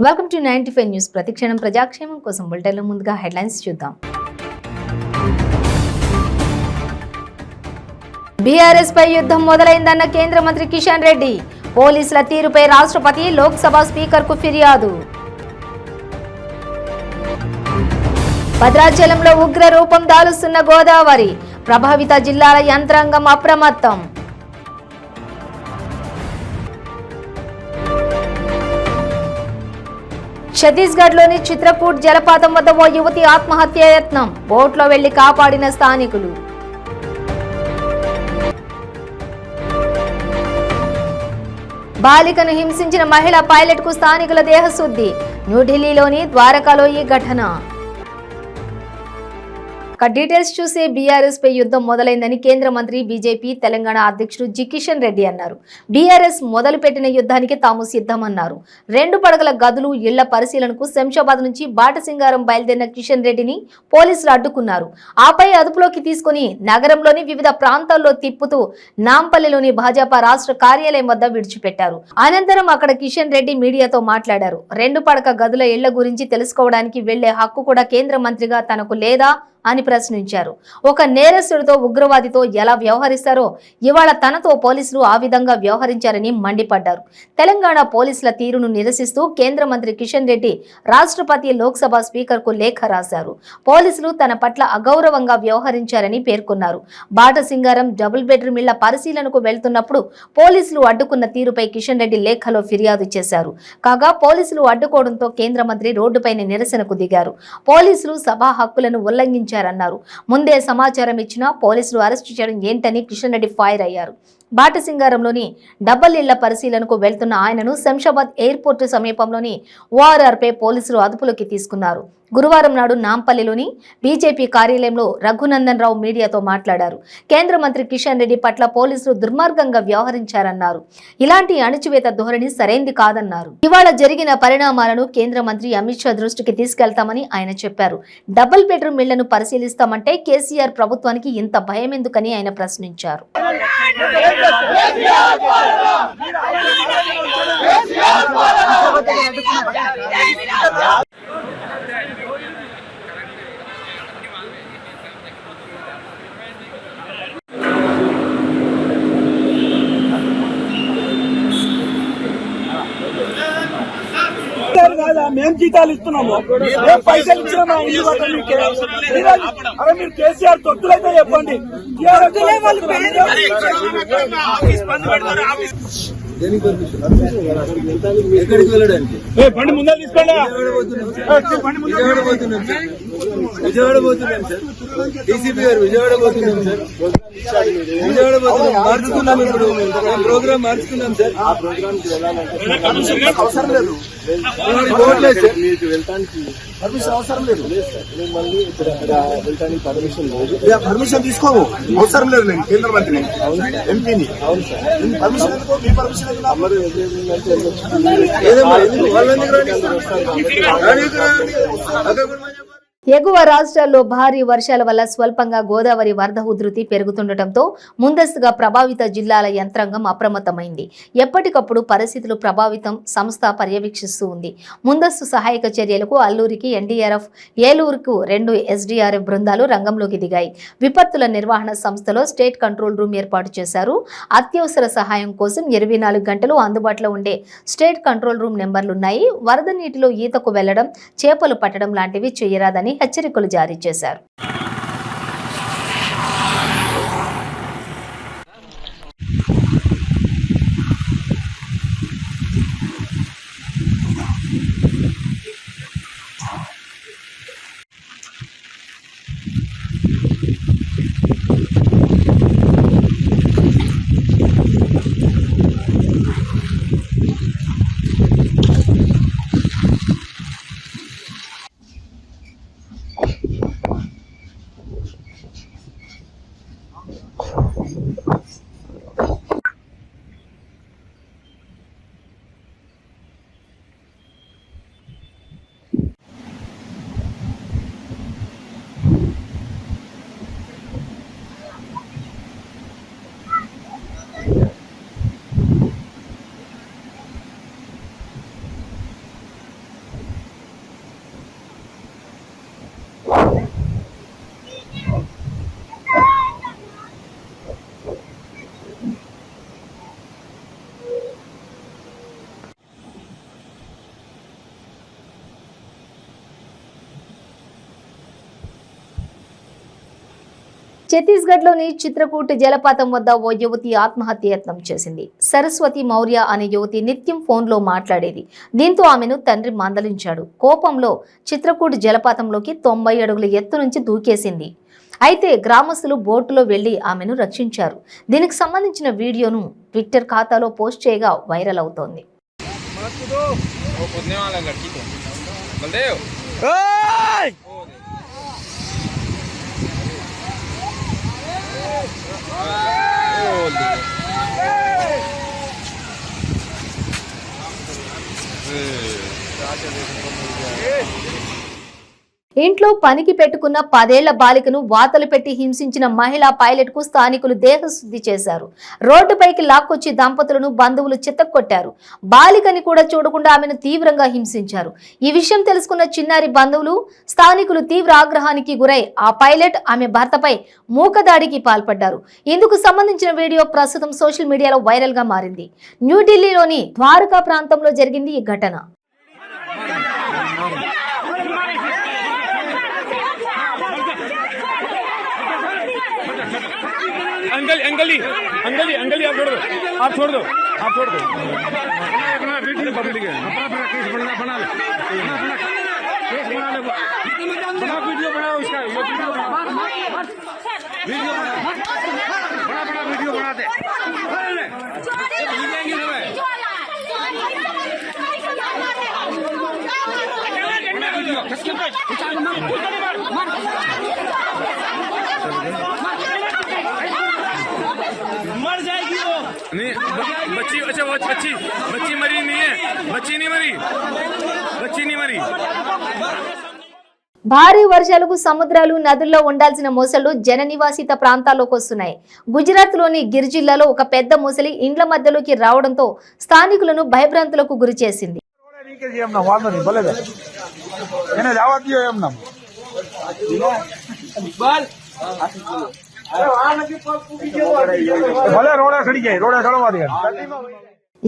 Welcome to 95 news. ప్రతిక్షణం ప్రజాక్షేమం కోసం బులెటిన్లో ముందుగా హెడ్లైన్స్ చూద్దాం. బీఆర్ఎస్ పై యుద్ధం మొదలైందన్న కేంద్ర మంత్రి కిషన్ రెడ్డి. పోలీసుల తీరుపై రాష్ట్రపతి, లోక్సభ స్పీకర్కు ఫిర్యాదు. భద్రాచలంలో ఉగ్ర రూపం దాలుస్తున్న గోదావరి. ప్రభావిత జిల్లాల యంత్రాంగం అప్రమత్తం. ఛత్తీస్గఢ్లోని చిత్రకూట్ జలపాతం వద్ద ఓ యువతి ఆత్మహత్య యత్నం. బోట్లో వెళ్లి కాపాడిన స్థానికులు. బాలికను హింసించిన మహిళా పైలట్కు స్థానికుల దేహశుద్ధి. న్యూఢిల్లీలోని ద్వారకాలో ఈ ఘటన. డీటెయిల్స్ చూసే బీఆర్ఎస్ పై యుద్ధం మొదలైందని కేంద్ర మంత్రి, బీజేపీ తెలంగాణ అధ్యక్షుడు జి కిషన్ రెడ్డి అన్నారు. బీఆర్ఎస్ మొదలుపెట్టిన యుద్ధానికి తాము సిద్ధమన్నారు. 2 పడగల గదులు, ఇళ్ల పరిశీలనకు శంషాబాద్ నుంచి బాటసింగారం బయలుదేరిన కిషన్ రెడ్డిని పోలీసులు అడ్డుకున్నారు. ఆపై అదుపులోకి తీసుకుని నగరంలోని వివిధ ప్రాంతాల్లో తిప్పుతూ నాంపల్లిలోని భాజపా రాష్ట్ర కార్యాలయం వద్ద విడిచిపెట్టారు. అనంతరం అక్కడ కిషన్ రెడ్డి మీడియాతో మాట్లాడారు. 2 పడక గదుల ఇళ్ల గురించి తెలుసుకోవడానికి వెళ్లే హక్కు కూడా కేంద్ర మంత్రిగా తనకు లేదా అని ప్రశ్నించారు. ఒక నేరస్తుడితో, ఉగ్రవాదితో ఎలా వ్యవహరిస్తారో ఇవాళ తనతో పోలీసులు ఆ విధంగా వ్యవహరించారని మండిపడ్డారు. తెలంగాణ పోలీసుల తీరును నిరసిస్తూ కేంద్ర మంత్రి కిషన్ రెడ్డి రాష్ట్రపతి, లోక్సభ స్పీకర్కు లేఖ రాశారు. పోలీసులు తన పట్ల అగౌరవంగా వ్యవహరించారని పేర్కొన్నారు. బాటసింగారం డబుల్ బెడ్రూమ్ ఇళ్ల పరిశీలనకు వెళ్తున్నప్పుడు పోలీసులు అడ్డుకున్న తీరుపై కిషన్ రెడ్డి లేఖలో ఫిర్యాదు చేశారు. కాగా పోలీసులు అడ్డుకోవడంతో కేంద్ర మంత్రి రోడ్డుపైన నిరసనకు దిగారు. పోలీసులు సభా హక్కులను ఉల్లంఘించారు అన్నారు. ముందే సమాచారం ఇచ్చినా పోలీసులు అరెస్టు చేయడం ఏంటని కిషన్ రెడ్డి ఫైర్ అయ్యారు. బాటసింగారంలోని డబల్ ఇళ్ల పరిశీలనకు వెళ్తున్న ఆయనను శంషాబాద్ ఎయిర్పోర్టు సమీపంలోని ఓఆర్ఆర్పై పోలీసులు అదుపులోకి తీసుకున్నారు. గురువారం నాడు నాంపల్లిలోని బీజేపీ కార్యాలయంలో రఘునందన్ రావు మీడియాతో మాట్లాడారు. కేంద్ర మంత్రి కిషన్ రెడ్డి పట్ల పోలీసులు దుర్మార్గంగా వ్యవహరించారన్నారు. ఇలాంటి అణచివేత ధోరణి సరైంది కాదన్నారు. ఇవాళ జరిగిన పరిణామాలను కేంద్ర మంత్రి అమిత్ షా దృష్టికి తీసుకెళ్తామని ఆయన చెప్పారు. డబుల్ బెడ్రూమ్ ఇళ్లను పరిశీలిస్తామంటే కేసీఆర్ ప్రభుత్వానికి ఇంత భయం ఎందుకని ఆయన ప్రశ్నించారు. మేము జీతాలు ఇస్తున్నాము, మేము పైసలు ఇచ్చినామా? అరే మీరు కేసీఆర్ తొత్తులైతే చెప్పండి. ఎక్కడికి వెళ్ళడానికి బండి ముందర తీసుకోండి. విజయవాడ పోతున్నాం సార్. డీసీపీ గారు విజయవాడ పోతున్నాం సార్. విజయవాడ పోతున్నాం, మార్చుకున్నాం. ఇప్పుడు ప్రోగ్రామ్ మార్చుకున్నాం సార్. ఆ ప్రోగ్రామ్ కి వెళ్ళాలంటే అవసరం లేదు, మీకు వెళ్ళటానికి పర్మిషన్ అవసరం లేదు. మళ్ళీ ఇక్కడ వెళ్ళటానికి పర్మిషన్ లేదు. పర్మిషన్ తీసుకోము, అవసరం లేదు. నేను కేంద్ర మంత్రిని, ఎంపీని. అవును సార్. పర్మిషన్ ఎందుకు? మీ పర్మిషన్ ఎందుకు? అమరు ఎగువ రాష్ట్రాల్లో భారీ వర్షాల వల్ల స్వల్పంగా గోదావరి వరద ఉధృతి పెరుగుతుండటంతో ముందస్తుగా ప్రభావిత జిల్లాల యంత్రాంగం అప్రమత్తమైంది. ఎప్పటికప్పుడు పరిస్థితులు ప్రభావితం సంస్థ పర్యవేక్షిస్తూ ఉంది. ముందస్తు సహాయక చర్యలకు అల్లూరికి ఎన్డీఆర్ఎఫ్, ఏలూరుకు 2 ఎస్డీఆర్ఎఫ్ బృందాలు రంగంలోకి దిగాయి. విపత్తుల నిర్వహణ సంస్థలో స్టేట్ కంట్రోల్ రూమ్ ఏర్పాటు చేశారు. అత్యవసర సహాయం కోసం 24 గంటలు అందుబాటులో ఉండే స్టేట్ కంట్రోల్ రూమ్ నెంబర్లున్నాయి. వరద నీటిలో ఈతకు వెళ్లడం, చేపలు పట్టడం లాంటివి చేయరాదని హెచ్చరికలు జారీ చేశారు. ఛత్తీస్గఢ్లోని చిత్రకూట్ జలపాతం వద్ద ఓ యువతి ఆత్మహత్య యత్నం చేసింది. సరస్వతి మౌర్య అనే యువతి నిత్యం ఫోన్లో మాట్లాడేది. దీంతో ఆమెను తండ్రి మందలించాడు. కోపంలో చిత్రకూట్ జలపాతంలోకి 90 అడుగుల ఎత్తు నుంచి దూకేసింది. అయితే గ్రామస్తులు బోటులో వెళ్లి ఆమెను రక్షించారు. దీనికి సంబంధించిన వీడియోను ట్విట్టర్ ఖాతాలో పోస్ట్ చేయగా వైరల్ అవుతోంది. ఇంట్లో పనికి పెట్టుకున్న 10 ఏళ్ల బాలికను వాతలు పెట్టి హింసించిన మహిళా పైలట్ కు స్థానికులు దేహశుద్ధి చేశారు. రోడ్డుపైకి లాక్కొచ్చి దంపతులను బంధువులు చిత్తకొట్టారు. బాలికని కూడా చూడకుండా ఆమెను తీవ్రంగా హింసించారు. ఈ విషయం తెలుసుకున్న చిన్నారి బంధువులు స్థానికులు తీవ్ర ఆగ్రహానికి గురై ఆ పైలట్ ఆమె భర్తపై మూకదాడికి పాల్పడ్డారు. ఇందుకు సంబంధించిన వీడియో ప్రస్తుతం సోషల్ మీడియాలో వైరల్ గా మారింది. న్యూఢిల్లీలోని ద్వారకా ప్రాంతంలో జరిగింది ఈ ఘటన. अंगली आप छोड़ दो, आप छोड़ दो, आप छोड़ दो। अपना वीडियो पब्लिक है, अपना केस बना ले, अपना केस बना ले, बड़ा वीडियो बनाओ इसका, ये वीडियो बड़ा वीडियो बना दे। मर जाएगी वो नहीं, बच्ची अच्छा वो बच्ची मरी नहीं है, बच्ची नहीं मरी। భారీ వర్షాలకు సముద్రాలు నదుల్లో ఉండాల్సిన మొసళ్లు జన నివాసిత ప్రాంతాల్లోకి వస్తున్నాయి. గుజరాత్ లోని గిర్ జిల్లాలో ఒక పెద్ద మొసలి ఇండ్ల మధ్యలోకి రావడంతో స్థానికులను భయభ్రాంతులకు గురి చేసింది.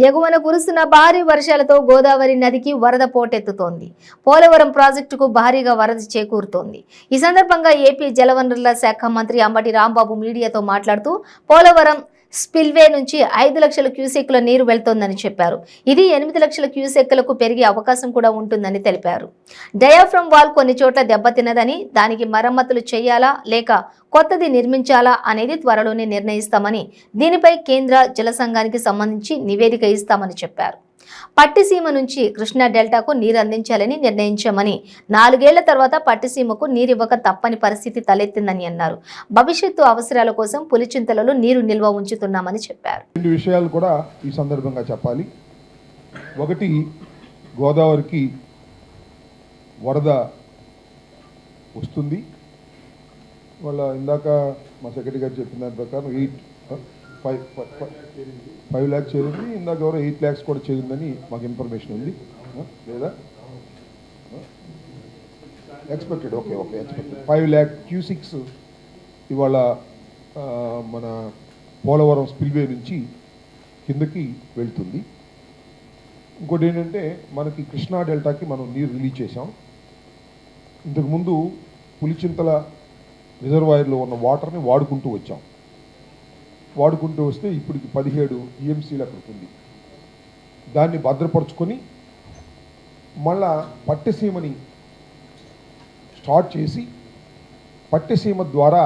ఎగువన కురుస్తున్న భారీ వర్షాలతో గోదావరి నదికి వరద పోటెత్తుతోంది. పోలవరం ప్రాజెక్టుకు భారీగా వరద చేకూరుతోంది. ఈ సందర్భంగా ఏపీ జలవనరుల శాఖ మంత్రి అంబటి రాంబాబు మీడియాతో మాట్లాడుతూ పోలవరం స్పిల్వే నుంచి 5 లక్షల క్యూసెక్కుల నీరు వెళ్తోందని చెప్పారు. ఇది 8 లక్షల క్యూసెక్కులకు పెరిగే అవకాశం కూడా ఉంటుందని తెలిపారు. డయాఫ్రమ్ వాల్ కొన్ని చోట్ల దెబ్బతిన్నదని, దానికి మరమ్మతులు చేయాలా లేక కొత్తది నిర్మించాలా అనేది త్వరలోనే నిర్ణయిస్తామని, దీనిపై కేంద్ర జల సంఘానికి సంబంధించి నివేదిక ఇస్తామని చెప్పారు. పట్టిసీమ నుంచి కృష్ణా డెల్టాకు నీరు అందించాలని నిర్ణయించామని, 4 ఏళ్ల తర్వాత పట్టిసీమకు నీరివ్వక తప్పని పరిస్థితి తలెత్తిందని అన్నారు. భవిష్యత్తు అవసరాల కోసం పులిచింతలలో నీరు నిల్వ ఉంచుతున్నామని చెప్పారు. 2 విషయాలు కూడా ఈ సందర్భంగా చెప్పాలి. ఒకటి, గోదావరికి వరద వస్తుంది. వాళ్ళ ఇందాక మా సెక్రటరీ గారు చెప్పిన దాని ప్రకారం 5 lakhs చేరింది. ఇందాక ఎవరో 8 lakhs కూడా చేరిందని మాకు ఇన్ఫర్మేషన్ ఉంది. లేదా ఎక్స్పెక్టెడ్ ఎక్స్పెక్టెడ్ 5 lakh క్యూసిక్స్ ఇవాళ మన పోలవరం స్పిల్వే నుంచి కిందకి వెళ్తుంది. ఇంకోటి ఏంటంటే, మనకి కృష్ణా డెల్టాకి మనం నీరు రిలీజ్ చేసాం. ఇంతకుముందు పులిచింతల రిజర్వాయర్లో ఉన్న వాటర్ని వాడుకుంటూ వస్తే ఇప్పటికి 17 టీఎంసీలు అక్కడికి ఉంది. దాన్ని భద్రపరుచుకొని మళ్ళా పట్టిసీమని స్టార్ట్ చేసి పట్టిసీమ ద్వారా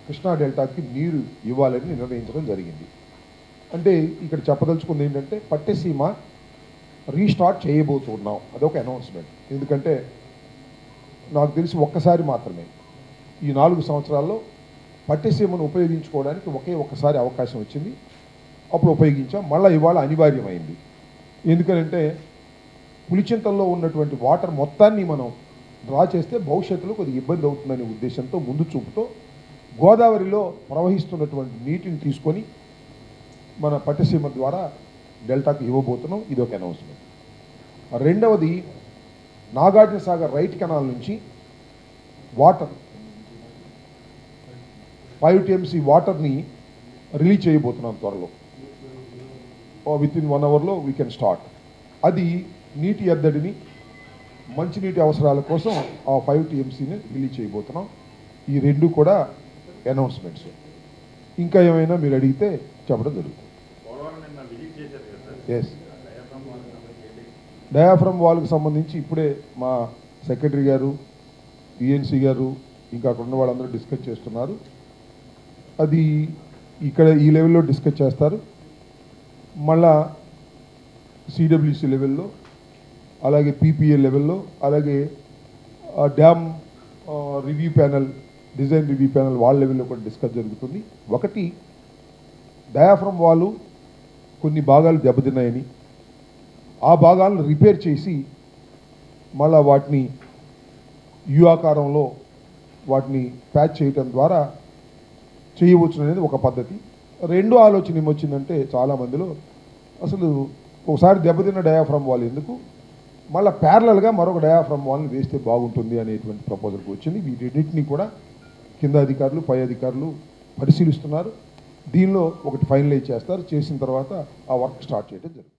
కృష్ణా డెల్టాకి నీరు ఇవ్వాలని నిర్ణయించడం జరిగింది. అంటే ఇక్కడ చెప్పదలుచుకుంది ఏంటంటే, పట్టిసీమ రీస్టార్ట్ చేయబోతున్నాం. అదొక అనౌన్స్మెంట్. ఎందుకంటే నాకు తెలిసి ఒక్కసారి మాత్రమే ఈ 4 సంవత్సరాల్లో పట్టిసీమను ఉపయోగించుకోవడానికి ఒక్కసారి అవకాశం వచ్చింది. అప్పుడు ఉపయోగించాం. మళ్ళీ ఇవాళ అనివార్యమైంది. ఎందుకంటే పులిచింతల్లో ఉన్నటువంటి వాటర్ మొత్తాన్ని మనం డ్రా చేస్తే భవిష్యత్తులో కొద్దిగా ఇబ్బంది అవుతుందనే ఉద్దేశంతో, ముందు చూపుతో గోదావరిలో ప్రవహిస్తున్నటువంటి నీటిని తీసుకొని మన పట్టిసీమ ద్వారా డెల్టాకు ఇవ్వబోతున్నాం. ఇది ఒక అనౌన్స్మెంట్. రెండవది, నాగార్జున సాగర్ రైట్ కెనాల్ నుంచి వాటర్ 5 టీఎంసీ వాటర్ని రిలీజ్ చేయబోతున్నాం త్వరలో. విత్ ఇన్ 1 అవర్లో వీ కెన్ స్టార్ట్. అది నీటి ఎద్దడిని, మంచినీటి అవసరాల కోసం ఆ 5 టీఎంసీని రిలీజ్ చేయబోతున్నాం. ఈ 2 కూడా అనౌన్స్మెంట్స్. ఇంకా ఏమైనా మీరు అడిగితే చెప్పడం జరుగుతుంది. ఎస్, డయాఫ్రమ్ వాల్కి సంబంధించి ఇప్పుడే మా సెక్రటరీ గారు, ఈఎన్సీ గారు, ఇంకా అక్కడ ఉన్న వాళ్ళందరూ డిస్కస్ చేస్తున్నారు. అది ఇక్కడ ఈ లెవెల్లో డిస్కస్ చేస్తారు. మళ్ళా సిడబ్ల్యూసి లెవెల్లో, అలాగే పీపీఎల్ లెవెల్లో, అలాగే dam review panel, design review panel వాళ్ళ లెవెల్లో కూడా డిస్కస్ జరుగుతుంది. ఒకటి, డయాఫ్రమ్ వాలు కొన్ని భాగాలు దెబ్బతిన్నాయని, ఆ భాగాలను రిపేర్ చేసి మళ్ళా వాటిని యు ఆకారంలో వాటిని ప్యాచ్ చేయటం ద్వారా చేయవచ్చు అనేది ఒక పద్ధతి. రెండో ఆలోచన ఏమొచ్చిందంటే చాలామందిలో అసలు ఒకసారి దెబ్బతిన్న డయాఫ్రమ్ వాల్ ఎందుకు, మళ్ళీ ప్యారలల్గా మరొక డయాఫ్రమ్ వాల్ని వేస్తే బాగుంటుంది అనేటువంటి ప్రపోజల్కి వచ్చింది. వీటిన్నింటినీ కూడా కింద అధికారులు, పై అధికారులు పరిశీలిస్తున్నారు. దీనిలో ఒకటి ఫైనలైజ్ చేస్తారు. చేసిన తర్వాత ఆ వర్క్ స్టార్ట్ చేయడం జరుగుతుంది.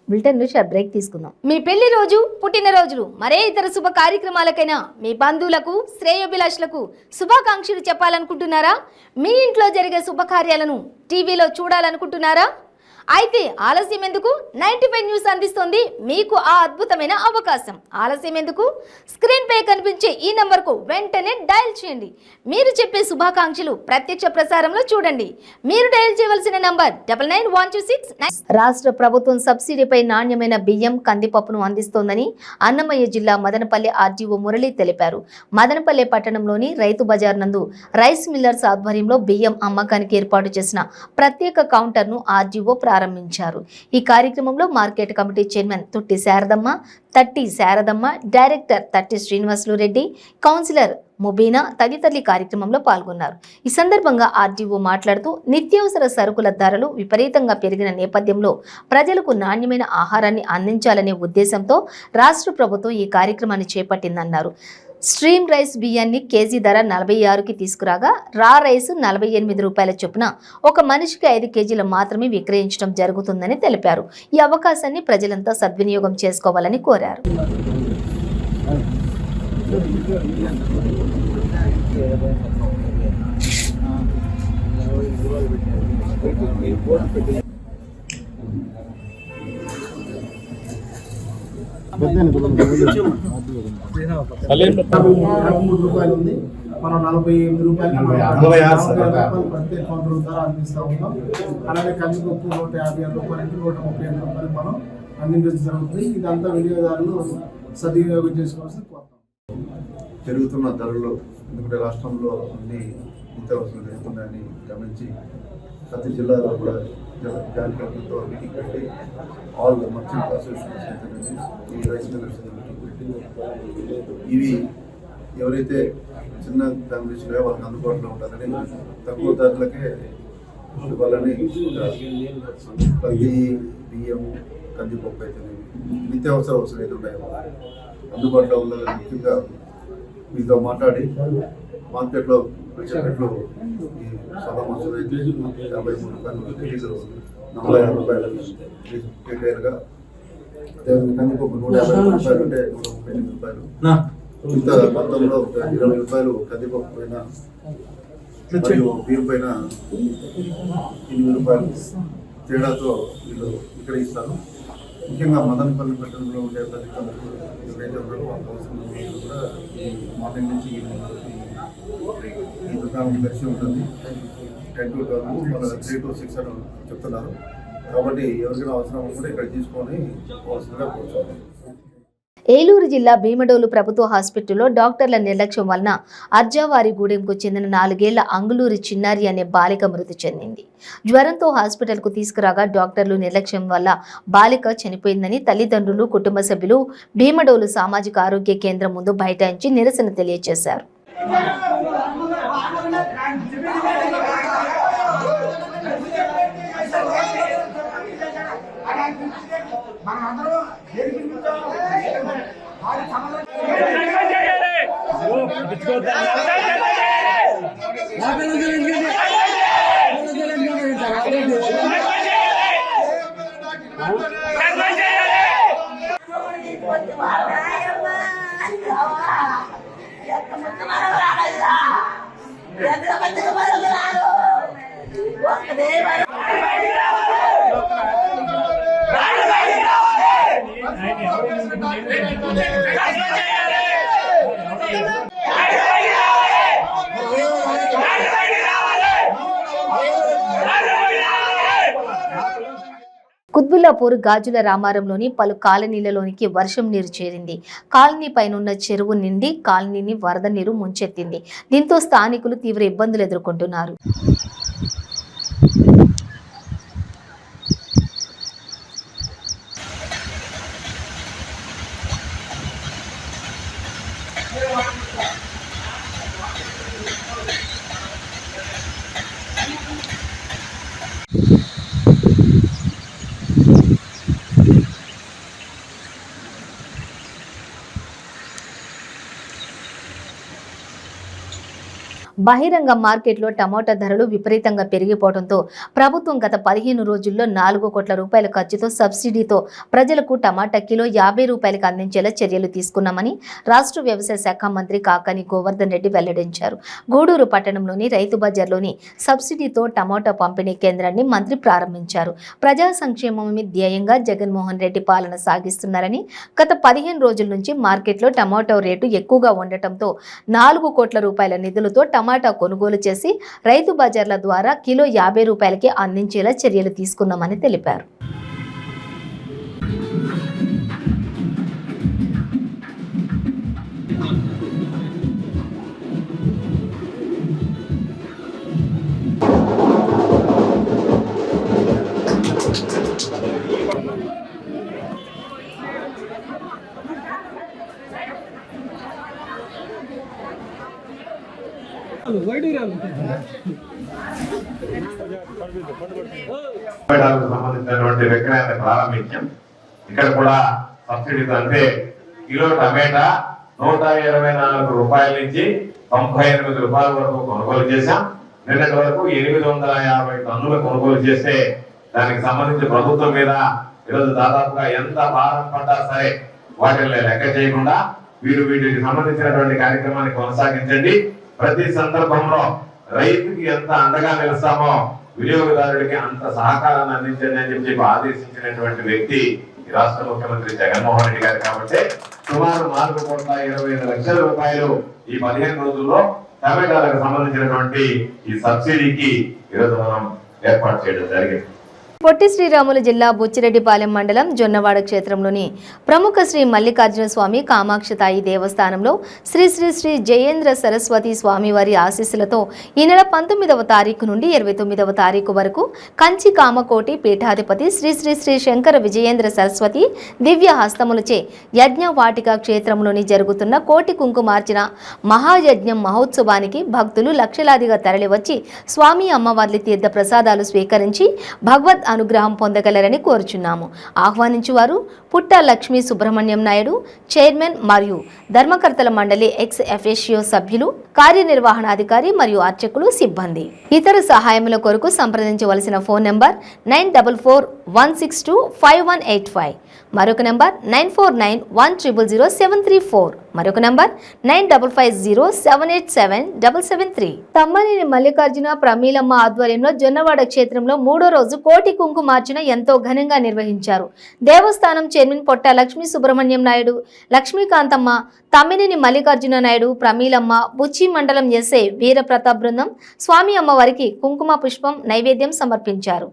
బులెటిన్ షార్ట్ బ్రేక్ తీసుకుందాం. మీ పెళ్లి రోజు, పుట్టినరోజులు, మరే ఇతర శుభ కార్యక్రమాలకైనా మీ బంధువులకు, శ్రేయోభిలాషులకు శుభాకాంక్షలు చెప్పాలనుకుంటున్నారా? మీ ఇంట్లో జరిగే శుభకార్యాలను టీవీలో చూడాలనుకుంటున్నారా? అయితే ఆలస్యం ఎందుకు? 95 న్యూస్ అందిస్తోంది మీకు ఆ అద్భుతమైన అవకాశం. ఆలస్యం ఎందుకు? స్క్రీన్ పై కనిపించే ఈ నంబర్కు వెంటనే డయల్ చేయండి. మీరు చెప్పే శుభాకాంక్షలు ప్రత్యక్ష ప్రసారంలో చూడండి. మీరు డయల్ చేయవలసిన నంబర్ 991269. రాష్ట్ర ప్రభుత్వం సబ్సిడీపై నాణ్యమైన బియ్యం, కందిపప్పును అందిస్తోందని అన్నమయ్య జిల్లా మదనపల్లె ఆర్డీఓ మురళి తెలిపారు. మదనపల్లె పట్టణంలోని రైతు బజార్ నందు రైస్ మిల్లర్స్ ఆధ్వర్యంలో బియ్యం అమ్మకానికి ఏర్పాటు చేసిన ప్రత్యేక కౌంటర్ను ఆర్డీఓ ప్రారంభించారు. ఈ కార్యక్రమంలో market committee chairman Thutti Sharadamma, director Tatti Srinivasulu Reddy, councillor Mubeena తదితరులు కార్యక్రమంలో పాల్గొన్నారు. ఈ సందర్భంగా ఆర్డీఓ మాట్లాడుతూ నిత్యావసర సరుకుల ధరలు విపరీతంగా పెరిగిన నేపథ్యంలో ప్రజలకు నాణ్యమైన ఆహారాన్ని అందించాలనే ఉద్దేశంతో రాష్ట్ర ప్రభుత్వం ఈ కార్యక్రమాన్ని చేపట్టిందన్నారు. స్ట్రీమ్ రైస్ బియ్యాన్ని కేజీ ధర 46కి తీసుకురాగా రా రైస్ 48 రూపాయల చొప్పున ఒక మనిషికి 5 కేజీలు మాత్రమే విక్రయించడం జరుగుతుందని తెలిపారు. ఈ అవకాశాన్ని ప్రజలంతా సద్వినియోగం చేసుకోవాలని కోరారు. రూపాయలు ఉంది. మనం 48 రూపాయలు ప్రతి కౌంటర్ ధర అందిస్తూ ఉన్నాం. అలాగే కందిపప్పు 150 రూపాయలు, 135 రూపాయలు మనం అందించడం జరుగుతుంది. ఇదంతా వినియోగదారులు సద్వినియోగం చేసుకోవాల్సి కోరుతాం. పెరుగుతున్న ధరలు, ఎందుకంటే రాష్ట్రంలో అన్ని నిత్యావసరాలు పెరుగుతున్నాయని గమనించి ప్రతి జిల్లాలో కూడా జాయింట్ కలెక్టర్తో మీటింగ్ పెట్టి ఆల్ మర్చెంట్ అసోసియేషన్స్ ఈ రైస్ మిల్లర్స్ మీటింగ్ పెట్టి ఇవి ఎవరైతే చిన్న ఫ్యామిలీస్ ఉన్నాయో వాళ్ళకి అందుబాటులో ఉండాలని తక్కువ ధరలకే ఇవ్వాలని ప్రతి బియ్యం, కందిపప్పు అయితే నిత్యావసర అవసరం అయితే ఉన్నాయో అందుబాటులో ఉండాలని ముఖ్యంగా మీతో మాట్లాడి మార్కెట్లో చెప్పినట్లు ఈ సభా మనుషులు అయితే 53 రూపాయలు, కేజీలు 46 రూపాయలు కేజీలుగా, కందిపప్పు 150 రూపాయలు అంటే 138 రూపాయలు. ఇంత మొత్తంలో 20 రూపాయలు కందిపప్పు పైన మరియు బియ్యం పైన 8 రూపాయలు తేడాతో వీళ్ళు విక్రయిస్తారు. ముఖ్యంగా మదనపల్లి పట్టణంలో ఉండే ప్రతి ఎవరైతే ఉన్నారో వాళ్ళ అవసరం కూడా ఈ మార్నింగ్ నుంచి ఈ దుకాణం తెరిచి ఉంటుంది. 10 to 12, మన 3 to 6 అని చెప్తున్నారు. కాబట్టి ఎవరికైనా అవసరం కూడా ఇక్కడ తీసుకొని అవసరంగా కూర్చోవాలి. ఏలూరు జిల్లా భీమడోలు ప్రభుత్వ హాస్పిటల్లో డాక్టర్ల నిర్లక్ష్యం వలన అర్జావారిగూడెంకు చెందిన 4 ఏళ్ల అంగులూరి చిన్నారి అనే బాలిక మృతి చెందింది. జ్వరంతో హాస్పిటల్కు తీసుకురాగా డాక్టర్లు నిర్లక్ష్యం వల్ల బాలిక చనిపోయిందని తల్లిదండ్రులు, కుటుంబ సభ్యులు భీమడోలు సామాజిక ఆరోగ్య కేంద్రం ముందు బైఠాయించి నిరసన తెలియజేశారు. ఎంత కుయిలాపూర్ గాజుల రామారంలోని పలు కాలనీలలోనికి వర్షం నీరు చేరింది. కాలనీ పైనున్న చెరువు నిండి కాలనీని వరద నీరు ముంచెత్తింది. దీంతో స్థానికులు తీవ్ర ఇబ్బందులు ఎదుర్కొంటున్నారు. బహిరంగ మార్కెట్లో టమాటా ధరలు విపరీతంగా పెరిగిపోవడంతో ప్రభుత్వం గత 15 రోజుల్లో 4 కోట్ల రూపాయల ఖర్చుతో సబ్సిడీతో ప్రజలకు టమాటా కిలో 50 రూపాయలకు అందించేలా చర్యలు తీసుకున్నామని రాష్ట్ర వ్యవసాయ శాఖ మంత్రి కాకాని గోవర్ధన్ రెడ్డి వెల్లడించారు. గూడూరు పట్టణంలోని రైతు బజార్లోని సబ్సిడీతో టమాటా పంపిణీ కేంద్రాన్ని మంత్రి ప్రారంభించారు. ప్రజా సంక్షేమమే ధ్యేయంగా జగన్మోహన్ రెడ్డి పాలన సాగిస్తున్నారని, గత 15 రోజుల నుంచి మార్కెట్లో టమాటో రేటు ఎక్కువగా ఉండటంతో 4 కోట్ల రూపాయల నిధులతో టమాటా కొనుగోలు చేసి రైతు బజార్ల ద్వారా కిలో 50 రూపాయలకి అందించేలా చర్యలు తీసుకున్నామని తెలిపారు. సంబంధించినటువంటి విక్రయాన్ని ప్రారంభించాం. ఇక్కడ కూడా సబ్సిడీతో అంటే కిలో టమాటా 124 రూపాయల నుంచి 98 రూపాయల వరకు కొనుగోలు చేశాం. నిన్నటి వరకు 850 టన్నులు కొనుగోలు చేస్తే దానికి సంబంధించి ప్రభుత్వం మీద ఈరోజు దాదాపుగా ఎంత భారం పడ్డా సరే వాటిని లెక్క చేయకుండా వీటికి సంబంధించినటువంటి కార్యక్రమాన్ని కొనసాగించండి. ప్రతి సందర్భంలో రైతుకి ఎంత అండగా నిలుస్తామో వినియోగదారుడికి అంత సహకారాన్ని అందించండి అని చెప్పి ఆదేశించినటువంటి వ్యక్తి ఈ రాష్ట్ర ముఖ్యమంత్రి జగన్మోహన్ రెడ్డి గారు. కాబట్టి సుమారు 4,25 లక్షల రూపాయలు ఈ 15 రోజుల్లో టమాటాలకు సంబంధించినటువంటి ఈ సబ్సిడీకి ఈరోజు మనం ఏర్పాటు చేయడం జరిగింది. పొట్టి శ్రీరాములు జిల్లా బుచ్చిరెడ్డిపాలెం మండలం జొన్నవాడ క్షేత్రంలోని ప్రముఖ శ్రీ మల్లికార్జున స్వామి కామాక్షతాయి దేవస్థానంలో శ్రీ శ్రీ శ్రీ జయేంద్ర సరస్వతి స్వామివారి ఆశీస్సులతో ఈ నెల 19వ తారీఖు నుండి 29వ తారీఖు వరకు కంచి కామకోటి పీఠాధిపతి శ్రీ శ్రీ శ్రీ శంకర విజయేంద్ర సరస్వతి దివ్య హస్తములచే యజ్ఞ వాటిక క్షేత్రంలోని జరుగుతున్న కోటి కుంకుమార్చన మహాయజ్ఞం మహోత్సవానికి భక్తులు లక్షలాదిగా తరలివచ్చి స్వామి అమ్మవార్ల తీర్థ ప్రసాదాలు స్వీకరించి భగవద్ అనుగ్రహం పొందగలరని కోరుచున్నాము. ఆహ్వానించువారు పుట్ట లక్ష్మీ సుబ్రహ్మణ్యం నాయుడు, చైర్మన్ మరియు ధర్మకర్తల మండలి ఎక్స్ ఎఫిషియో సభ్యులు, కార్యనిర్వహణాధికారి మరియు అర్చకులు, సిబ్బంది. ఇతర సహాయముల కొరకు సంప్రదించవలసిన ఫోన్ నంబర్ 9441625185, మరొక నంబర్ 9491000734, మరొక నంబర్ 9550787773. తమ్మనేని మల్లికార్జున ప్రమీలమ్మ ఆధ్వర్యంలో జొన్నవాడ క్షేత్రంలో 3వ రోజు కోటి కుంకుమార్చన ఎంతో ఘనంగా నిర్వహించారు. దేవస్థానం చైర్మన్ పొట్ట లక్ష్మీ సుబ్రహ్మణ్యం నాయుడు, లక్ష్మీకాంతమ్మ, తమ్మినేని మల్లికార్జున నాయుడు, ప్రమీలమ్మ, బుచ్చి మండలం ఎస్ఐ వీర ప్రతాప్ బృందం స్వామి అమ్మవారికి కుంకుమ పుష్పం నైవేద్యం సమర్పించారు.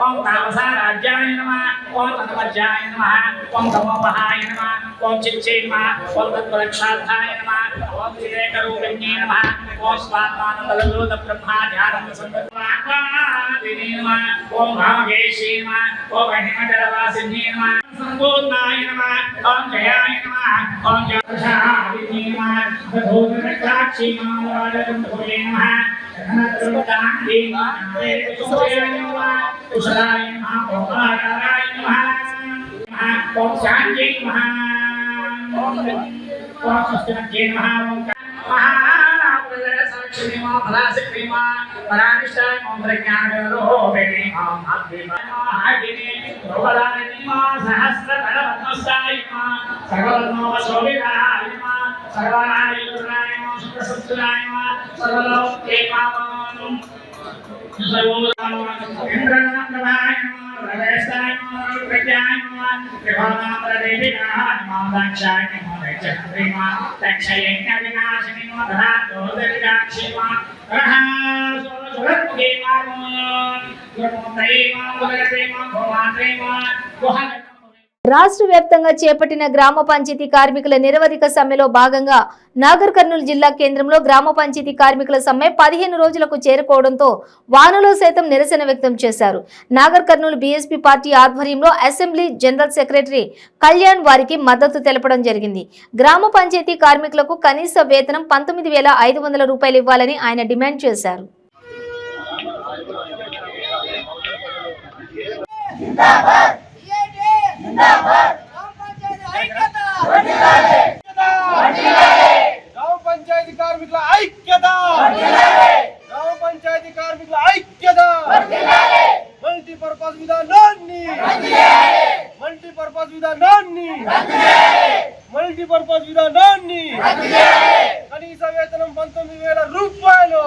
ఓం తామసారాజ్యాయ నమః, ఓం తమజ్జాయ నమః, ఓం తమోమహాయ నమః, ఓం చిచ్చే నమః, ఓం తత్వరక్షార్థాయ నమః, ఓం శ్రీరేఖరూపిణ్యే నమః, ఓం స్వాత్మానందలలోత బ్రహ్మాధ్యానంద సంతత్వాదినే నమః, ఓం భామకేశే నమః, ఓం మహిమజలవాసిన్యే నమః, సంపూర్ణాయ నమః, ఓం జయాయ నమః, ఓం జయావిన్యే నమః, భూతరక్షాక్షి నమః, నమః కుశలాయ నమః, ఓంకారాయ నమః, ఓం శాంతి నమః, ఓం స్వస్తి నమః, ఓం మహాప్రలయ రాష్ట్ర వ్యాప్తంగా చేపట్టిన గ్రామ పంచాయతీ కార్మికుల నిరవధిక సమ్మెలో భాగంగా నాగర్ కర్నూలు జిల్లా కేంద్రంలో గ్రామ పంచాయతీ కార్మికుల సమ్మె 15 రోజులకు చేరుకోవడంతో వానలో సైతం నిరసన వ్యక్తం చేశారు. నాగర్ కర్నూలు బీఎస్పీ పార్టీ ఆధ్వర్యంలో అసెంబ్లీ జనరల్ సెక్రటరీ కళ్యాణ్ వారికి మద్దతు తెలపడం జరిగింది. గ్రామ పంచాయతీ కార్మికులకు కనీస వేతనం 19,500 రూపాయలు ఇవ్వాలని ఆయన డిమాండ్ చేశారు. గ్రామ పంచాయతీ కార్మికుల ఐక్యత, గ్రామ పంచాయతీ కార్మికుల ఐక్యత, మల్టీపర్పస్ విధానాన్ని, మల్టీపర్పస్ విధానాన్ని, మల్టీపర్పస్ విధానాన్ని, కనీస వేతనం 19,000 రూపాయలు,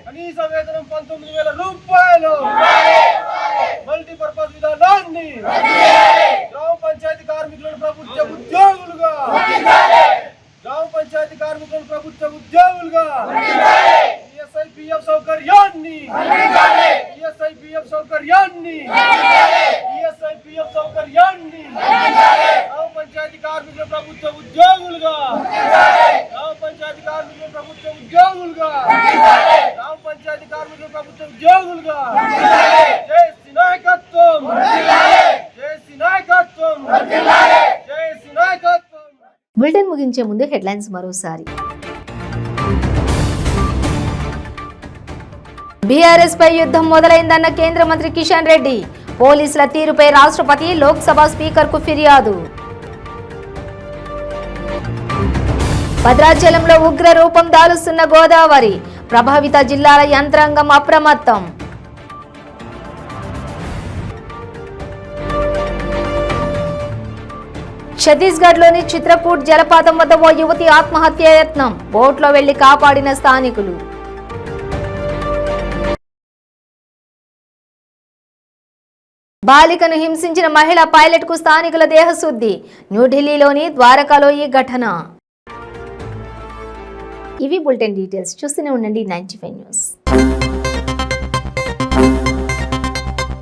కనీస వేతనం 19,000 రూపాయలు, మల్టీపర్పస్ విధానాన్ని, గ్రామ పంచాయతీ కార్మికులను ప్రభుత్వ ఉద్యోగులుగా, గ్రామ పంచాయతీ కార్మికులను ప్రభుత్వ ఉద్యోగులుగా, ఈఎస్ఐపిఎఫ్ సౌకర్యాన్ని, ఈఎస్ఐపిఎఫ్ సౌకర్యాన్ని, ఈఎస్ఐపిఎఫ్ సౌకర్యాన్ని, గ్రామ పంచాయతీ కార్మికుల ప్రభుత్వ ఉద్యోగులుగా, గ్రామ పంచాయతీ కార్మికుల ప్రభుత్వ ఉద్యోగులుగా, గ్రామ పంచాయతీ కార్మికుల ప్రభుత్వ ఉద్యోగులుగా, జేసీ నాయకత్వం, జేసీ నాయకత్వం, జేసీ నాయకత్వం. బులెటిన్ ముగించే ముందు హెడ్లైన్స్ మరోసారి. బీఆర్ఎస్ పై యుద్ధం మొదలైందన్న కేంద్ర మంత్రి కిషన్ రెడ్డి. పోలీసుల తీరుపై రాష్ట్రపతి లోక్సభ స్పీకర్ కు ఫిర్యాదు. భద్రాచలంలో ఉగ్ర రూపం దాలుస్తున్న గోదావరి. ప్రభావిత జిల్లాల యంత్రాంగం అప్రమత్తం. ఛత్తీస్గఢ్లోని చిత్రకూట్ జలపాతం వద్ద ఓ యువతి ఆత్మహత్య యత్నం. బోట్లో వెళ్లి కాపాడిన స్థానికులు. బాలికను హింసించిన మహిళా పైలట్ కు స్థానికుల దేహశుద్ధి. న్యూఢిల్లీలోని ద్వారకాలో ఈ ఘటన. ఇవి బులెటిన్ డీటెయిల్స్. చూస్తూనే ఉండండి 95 న్యూస్.